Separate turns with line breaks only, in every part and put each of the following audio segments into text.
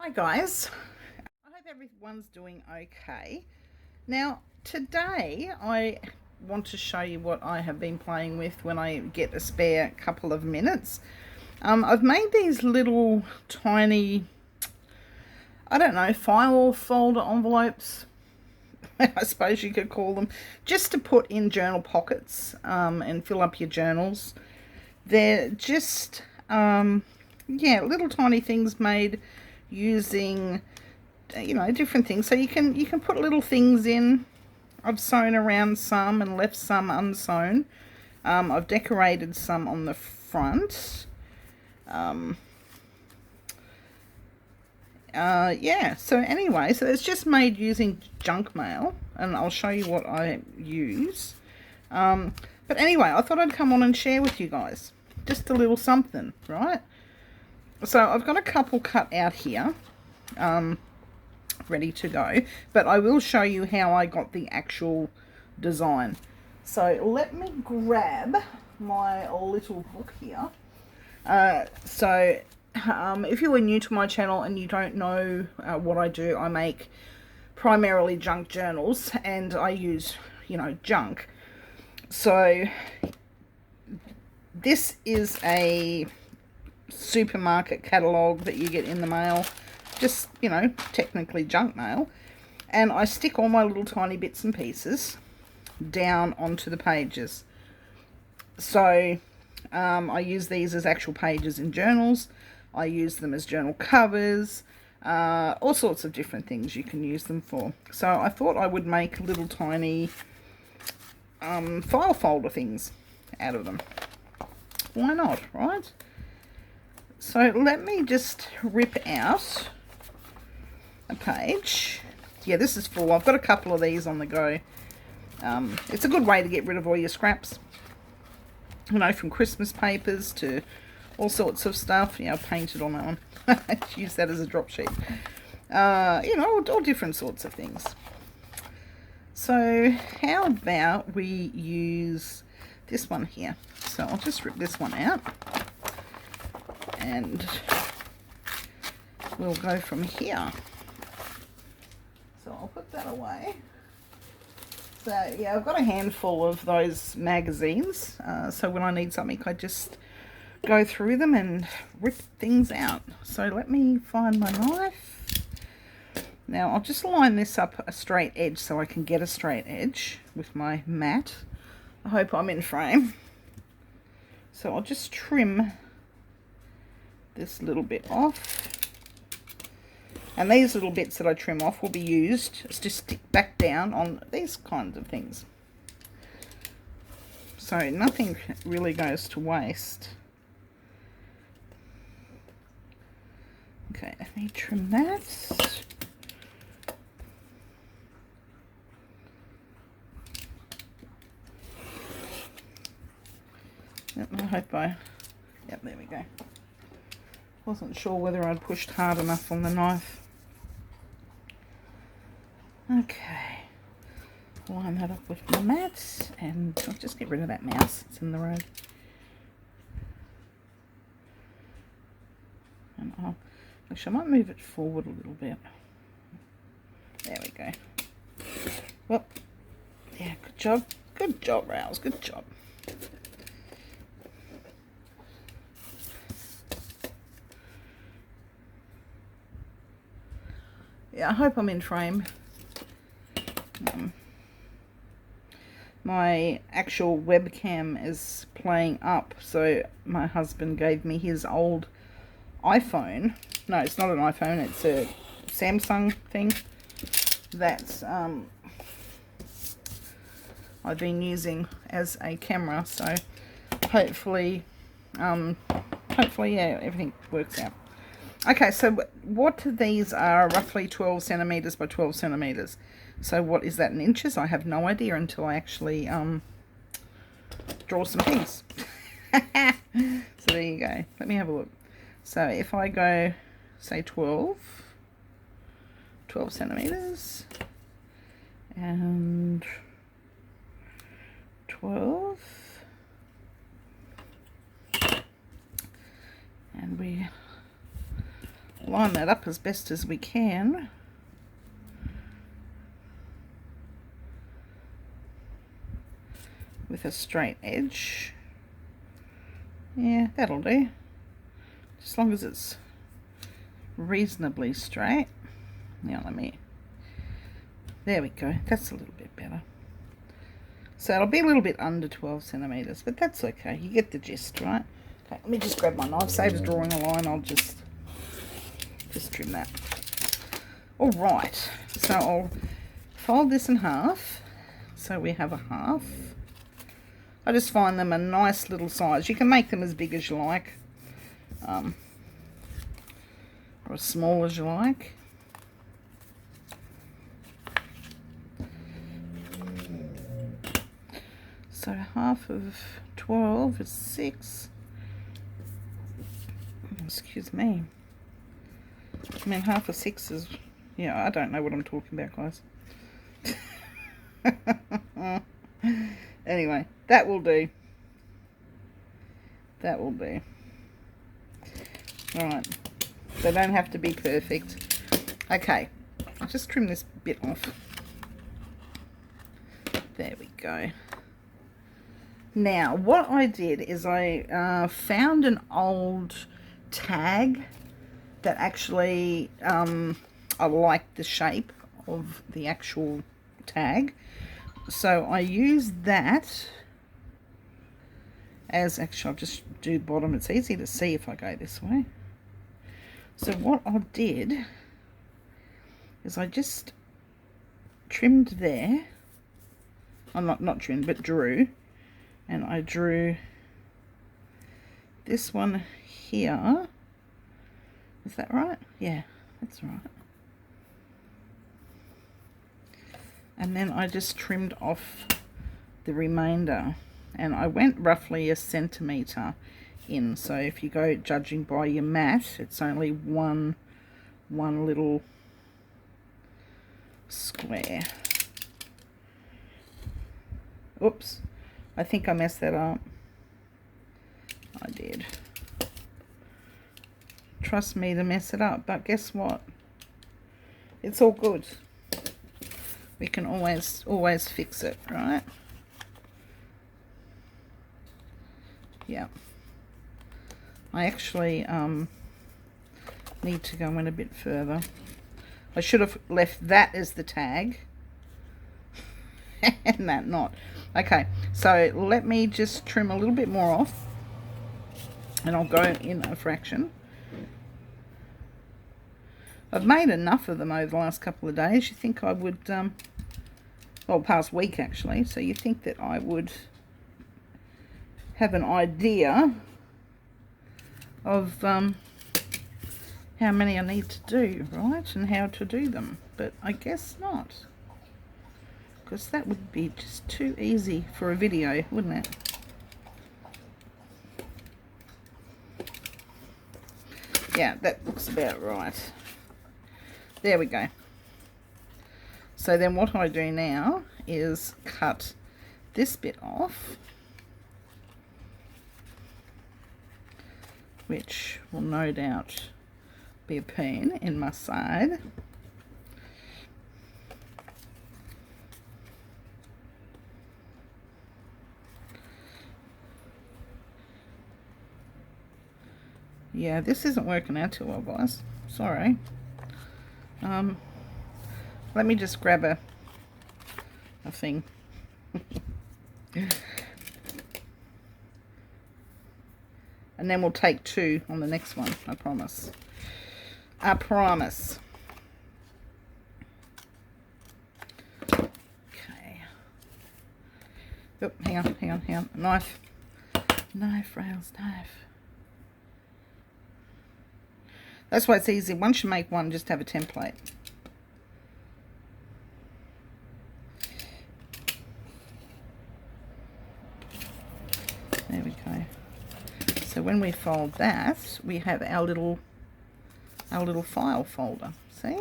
Hi guys, I hope everyone's doing okay. Now today I want to show you what I have been playing with when I get a spare couple of minutes. I've made these little tiny, I don't know, file folder envelopes, I suppose you could call them, just to put in journal pockets and fill up your journals. They're just, yeah, little tiny things made using different things, so you can put little things in. I've sewn around some and left some unsewn. I've decorated some on the front. Yeah, so anyway, so it's just made using junk mail, and I'll show you what I use. But anyway, I thought I'd come on and share with you guys just a little something, right? So I've got a couple cut out here, ready to go, but I will show you how I got the actual design. So let me grab my little book here. If you are new to my channel and you don't know what I do, I make primarily junk journals, and I use, junk. So this is a supermarket catalogue that you get in the mail, just, technically junk mail, and I stick all my little tiny bits and pieces down onto the pages. So I use these as actual pages in journals. I use them as journal covers, all sorts of different things you can use them for. So I thought I would make little tiny file folder things out of them. Why not, right? So let me just rip out a page. Yeah, this is full. I've got a couple of these on the go. It's a good way to get rid of all your scraps, from Christmas papers to all sorts of stuff. Yeah, I painted on that one. I use that as a drop sheet. All different sorts of things. So how about we use this one here? So I'll just rip this one out, and we'll go from here. So I'll put that away. So yeah, I've got a handful of those magazines, so when I need something I just go through them and rip things out. So let me find my knife. Now I'll just line this up a straight edge so I can get a straight edge with my mat. I hope I'm in frame. So I'll just trim this little bit off, and these little bits that I trim off will be used to stick back down on these kinds of things, so nothing really goes to waste. Okay, let me trim that. Yep, I hope yep, there we go. Wasn't sure whether I'd pushed hard enough on the knife. Okay, line that up with my mat, and I'll just get rid of that mouse, it's in the road. And actually I might move it forward a little bit. There we go. Well, yeah, good job, Rouse, good job. Yeah, I hope I'm in frame. My actual webcam is playing up, so my husband gave me his old iPhone. No, it's not an iPhone, it's a Samsung thing that I've been using as a camera, so hopefully yeah, everything works out. Okay, so what these are roughly 12 centimeters by 12 centimeters. So what is that in inches? I have no idea until I actually draw some things. So there you go. Let me have a look. So if I go, say 12 centimeters and 12, and we line that up as best as we can. With a straight edge. Yeah, that'll do. As long as it's reasonably straight. Now there we go. That's a little bit better. So it'll be a little bit under 12 centimeters, but that's okay. You get the gist, right? Okay, let me just grab my knife. Saves drawing a line. I'll just trim that. All right. So I'll fold this in half. So we have a half. I just find them a nice little size. You can make them as big as you like, or as small as you like. So half of 12 is 6. Excuse me. I mean, half of 6 is... Yeah, I don't know what I'm talking about, guys. Anyway, that will do. That will do. Alright. They don't have to be perfect. Okay. I'll just trim this bit off. There we go. Now, what I did is I found an old tag that actually, I liked the shape of the actual tag. So I used that as, actually I'll just do bottom. It's easy to see if I go this way. So what I did is I just trimmed there. I'm not trimmed, but drew. And I drew this one here. Is that right? Yeah, that's right. And then I just trimmed off the remainder. And I went roughly 1 centimetre in. So if you go judging by your mat, it's only one little square. Oops. I think I messed that up. I did. Trust me to mess it up, but guess what? It's all good. We can always fix it, right? Yeah. I actually need to go in a bit further. I should have left that as the tag and that not. Okay, so let me just trim a little bit more off and I'll go in a fraction. I've made enough of them over the last couple of days. You think I would, well, past week actually, so you think that I would have an idea of how many I need to do, right, and how to do them, but I guess not. Because that would be just too easy for a video, wouldn't it? Yeah, that looks about right. There we go. So then what I do now is cut this bit off, which will no doubt be a pain in my side. Yeah, this isn't working out too well, guys. Sorry. Let me just grab a thing. And then we'll take 2 on the next one, I promise. I promise. Okay. Oh, hang on. Knife, rails, knife. That's why it's easy. Once you make one, just have a template. There we go. So when we fold that, we have our little file folder. See?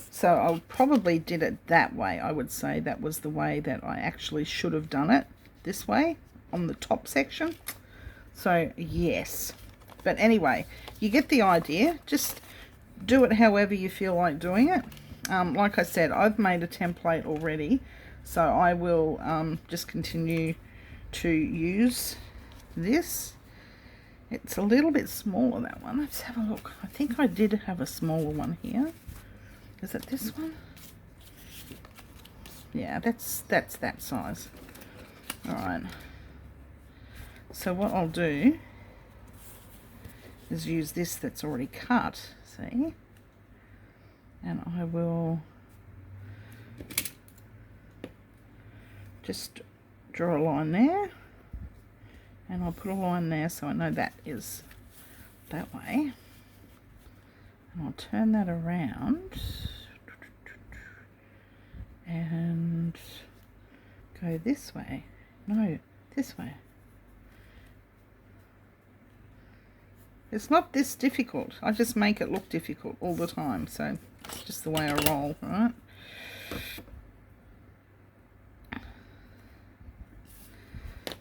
So I probably did it that way. I would say that was the way that I actually should have done it. This way. on the top section. So yes, but anyway, you get the idea. Just do it however you feel like doing it. Like I said, I've made a template already, so I will just continue to use this. It's a little bit smaller, that one. Let's have a look. I think I did have a smaller one here. Is it this one? Yeah, that's that size. Alright. So what I'll do is use this that's already cut, see? And I will just draw a line there. And I'll put a line there so I know that is that way. And I'll turn that around and go this way. No, this way. It's not this difficult. I just make it look difficult all the time. So it's just the way I roll, right?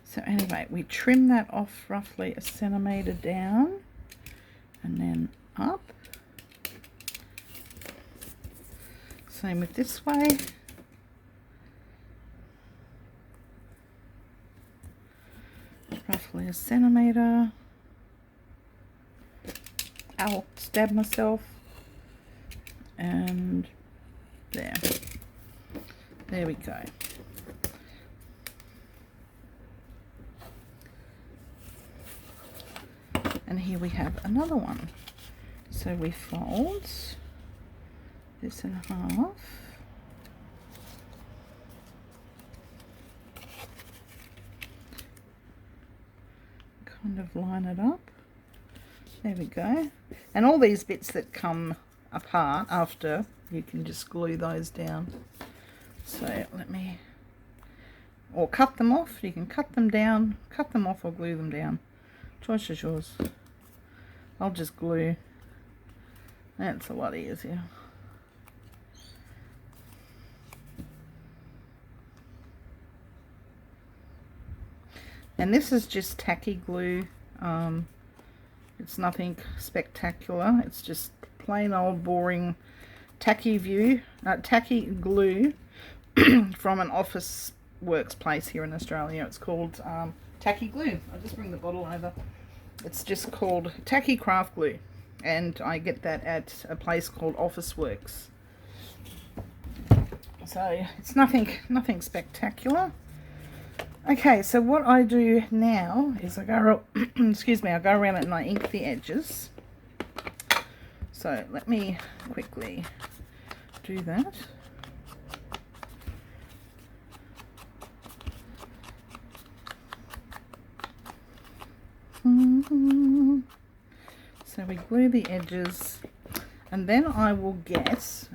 So anyway, we trim that off roughly a centimetre down and then up. Same with this way. Roughly a centimetre. Ow, stabbed myself. And there. There we go. And here we have another one. So we fold this in half. Kind of line it up. There we go. And all these bits that come apart after, you can just glue those down. So let me, or cut them off. You can cut them down, cut them off or glue them down. Choice is yours. I'll just glue. That's a lot easier. And this is just tacky glue. It's nothing spectacular. It's just plain old boring tacky glue from an office works place here in Australia. It's called tacky glue. I'll just bring the bottle over. It's just called tacky craft glue, and I get that at a place called Office Works. So it's nothing spectacular. Okay, so what I do now is I go excuse me, I go around it and I ink the edges. So let me quickly do that. So we glue the edges, and then I will get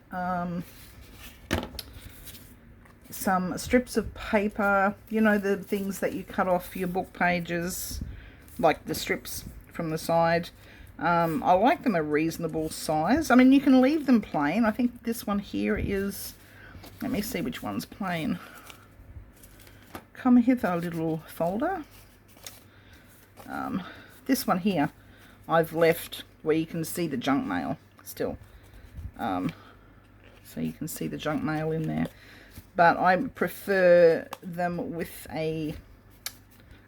some strips of paper, you know, the things that you cut off your book pages, like the strips from the side. I like them a reasonable size. I mean, you can leave them plain. I think this one here is, let me see which one's plain. Come hither, little folder. This one here I've left where you can see the junk mail still, so you can see the junk mail in there, but I prefer them with a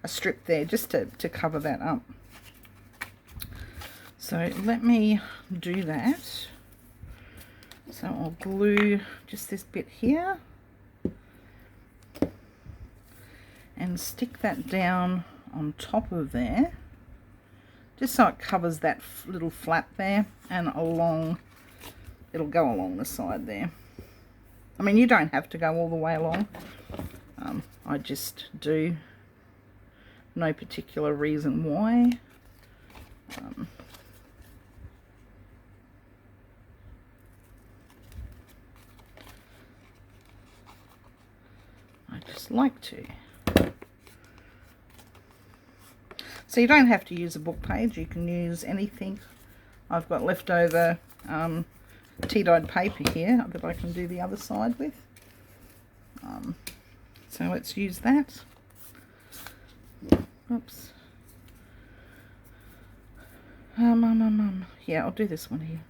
strip there just to cover that up. So let me do that. So I'll glue just this bit here and stick that down on top of there, just so it covers that little flap there, and along, it'll go along the side there. I mean, you don't have to go all the way along. I just do. No particular reason why. I just like to. So you don't have to use a book page, you can use anything. I've got leftover tea-dyed paper here that I can do the other side with. So let's use that. Oops. Yeah, I'll do this one here.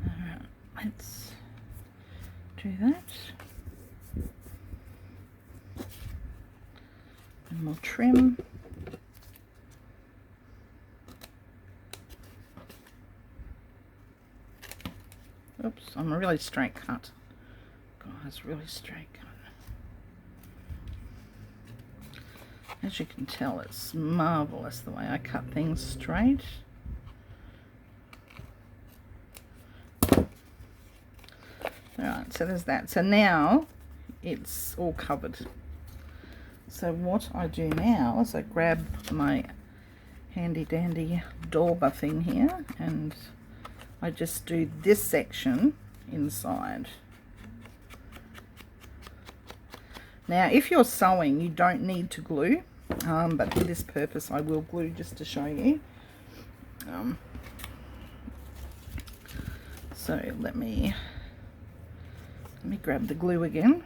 Alright, let's do that. And we'll trim. Oops, I'm a really straight cut. Guys, really straight cut. As you can tell, it's marvellous the way I cut things straight. Alright, so there's that. So now it's all covered. So what I do now is I grab my handy dandy dauber thing here and I just do this section inside. Now if you're sewing you don't need to glue, but for this purpose I will glue just to show you. So let me grab the glue again.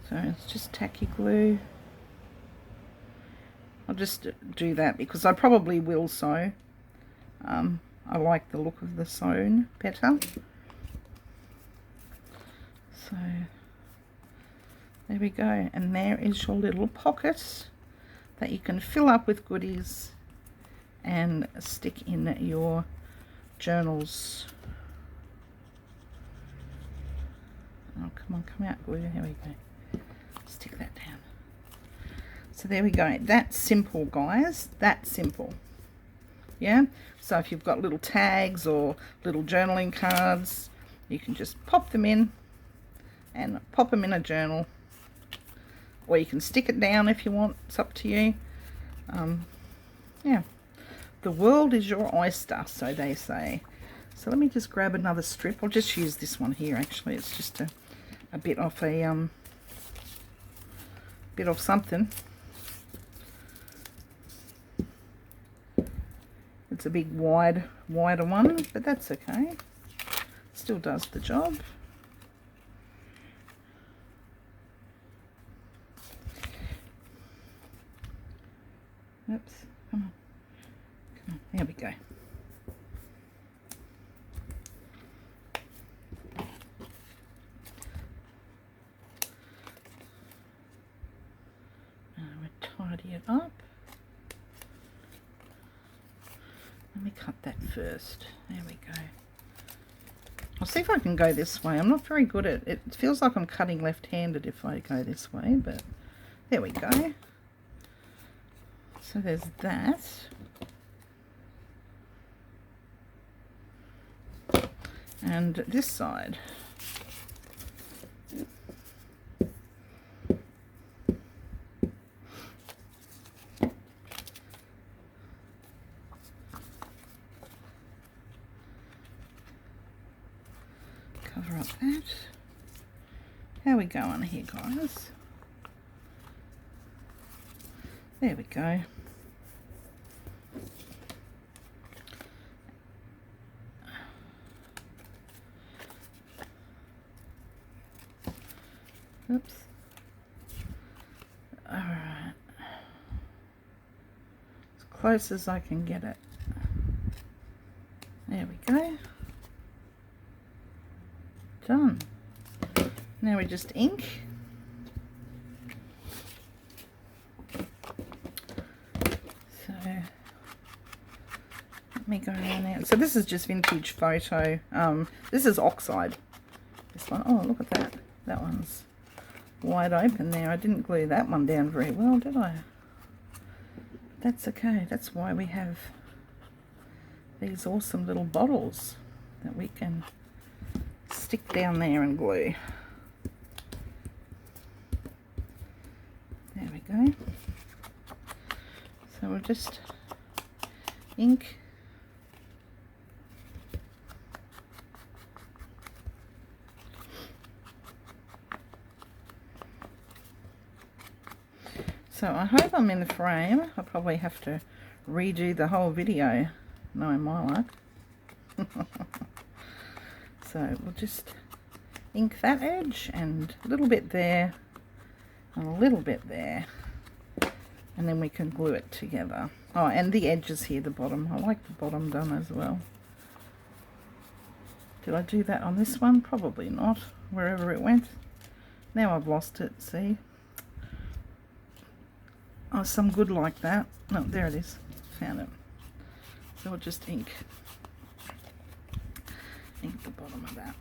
So it's just tacky glue. I'll just do that because I probably will sew. I like the look of the sewn better. So there we go, and there is your little pocket that you can fill up with goodies and stick in your journals. Oh, come on, come out, glue. Here we go. Stick that down. So there we go. That's simple, guys. That's simple. Yeah, so if you've got little tags or little journaling cards, you can just pop them in and pop them in a journal, or you can stick it down if you want. It's up to you. Yeah, the world is your oyster, so they say. So let me just grab another strip. I'll just use this one here. Actually, it's just a bit off a bit of something. It's a big wider one, but that's okay. Still does the job. Oops, come on. Come on, there we go. Now we'll tidy it up. Let me cut that first. There we go. I'll see if I can go this way. I'm not very good at it. It feels like I'm cutting left-handed if I go this way, but there we go. So there's that. And this side. Cover up that. How we going here, guys? There we go. Oops. Alright. As close as I can get it. There we go. Done. Now we just ink. So let me go around there. So this is just vintage photo. This is oxide. This one. Oh, look at that. That one's wide open there. I didn't glue that one down very well, did I? That's okay. That's why we have these awesome little bottles that we can stick down there and glue. There we go. So we'll just ink. So I hope I'm in the frame. I'll probably have to redo the whole video, knowing my luck. So we'll just ink that edge and a little bit there and a little bit there, and then we can glue it together. Oh, and the edges here, the bottom. I like the bottom done as well. Did I do that on this one? Probably not, wherever it went. Now I've lost it, see? Oh, some good like that. No, there it is. Found it. So we'll just ink the bottom of that.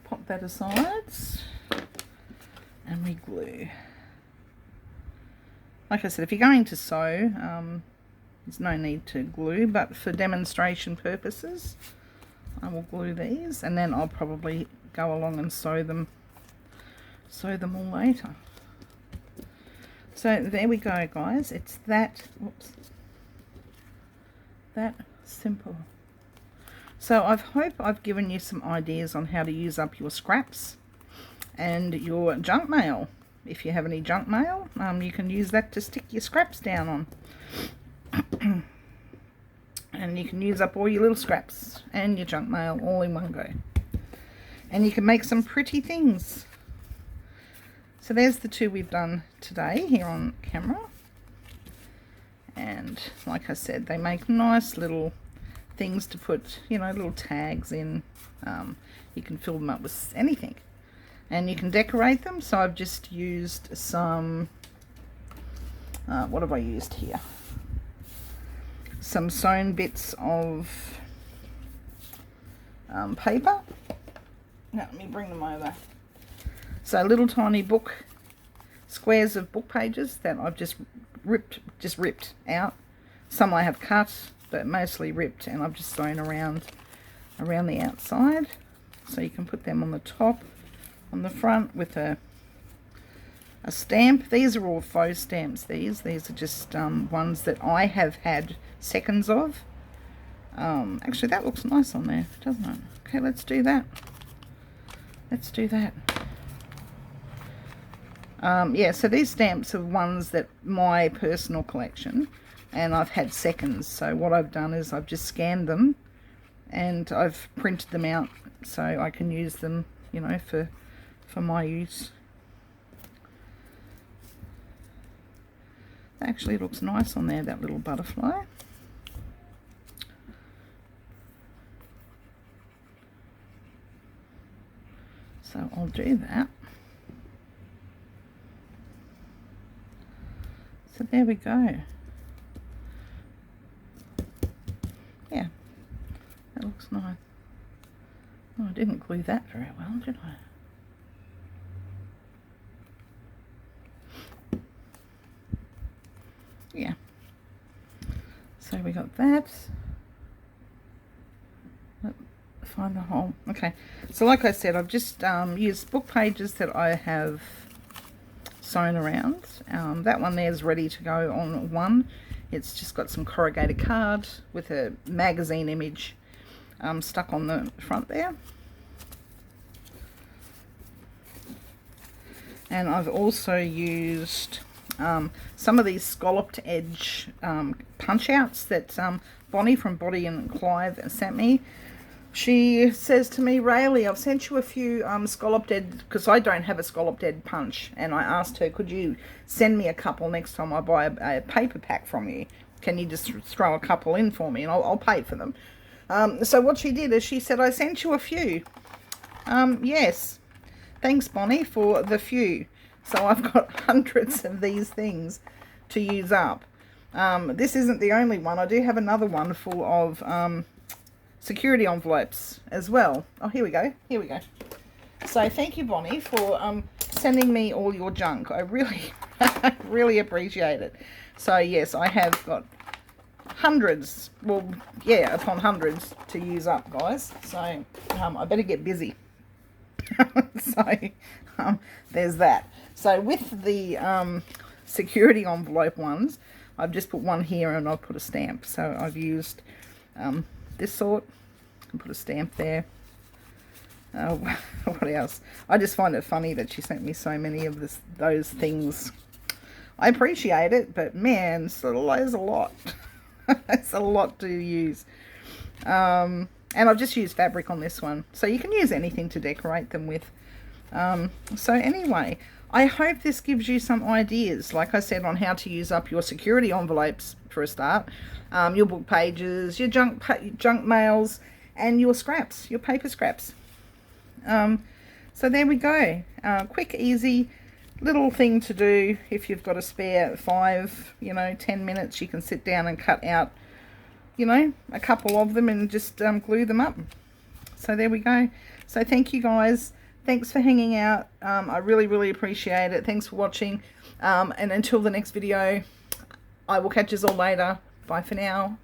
Pop that aside and we glue. Like I said, if you're going to sew, there's no need to glue, but for demonstration purposes I will glue these, and then I'll probably go along and sew them all later. So there we go, guys. It's that, whoops, that simple. So I hope I've given you some ideas on how to use up your scraps and your junk mail. If you have any junk mail, you can use that to stick your scraps down on. And you can use up all your little scraps and your junk mail all in one go. And you can make some pretty things. So there's the two we've done today here on camera. And like I said, they make nice little things to put, you know, little tags in. You can fill them up with anything. And you can decorate them. So I've just used some, what have I used here? Some sewn bits of paper. Now let me bring them over. So little tiny book, squares of book pages that I've just ripped out. Some I have cut, but mostly ripped, and I've just sewn around the outside. So you can put them on the top, on the front with a stamp. These are all faux stamps. These are just ones that I have had seconds of. Actually, that looks nice on there, doesn't it? Okay, let's do that. Let's do that. Yeah, so these stamps are ones that my personal collection, and I've had seconds. So what I've done is I've just scanned them and I've printed them out so I can use them, you know, for my use. That actually looks nice on there, that little butterfly. So I'll do that. So there we go. Yeah, that looks nice. Oh, I didn't glue that very well, did I? Yeah. So we got that. Find the hole. Okay. So like I said, I've just used book pages that I have sewn around. That one there is ready to go on one. It's just got some corrugated card with a magazine image stuck on the front there. And I've also used some of these scalloped edge punch outs that Bonnie from Body and Clive sent me. She says to me, Rayleigh, I've sent you a few scalloped edge, because I don't have a scalloped edge punch, and I asked her, could you send me a couple next time I buy a paper pack from you? Can you just throw a couple in for me, and I'll pay for them. So what she did is she said, I sent you a few. Yes, thanks Bonnie for the few. So I've got hundreds of these things to use up. This isn't the only one. I do have another one full of security envelopes as well. Oh, here we go. Here we go. So thank you, Bonnie, for sending me all your junk. I really appreciate it. So yes, I have got hundreds, well, yeah, upon hundreds to use up, guys. So I better get busy. So there's that. So with the security envelope ones, I've just put one here and I've put a stamp. So I've used this sort and put a stamp there. What else? I just find it funny that she sent me so many of those things. I appreciate it, but man, so there's a lot. It's a lot to use. And I've just used fabric on this one, so you can use anything to decorate them with. So anyway, I hope this gives you some ideas, like I said, on how to use up your security envelopes for a start, your book pages, your junk mails, and your scraps, your paper scraps. So there we go. Quick, easy little thing to do. If you've got a spare 10 minutes, you can sit down and cut out, a couple of them and just glue them up. So there we go. So thank you guys. Thanks for hanging out. I really, really appreciate it. Thanks for watching. And until the next video, I will catch you all later. Bye for now.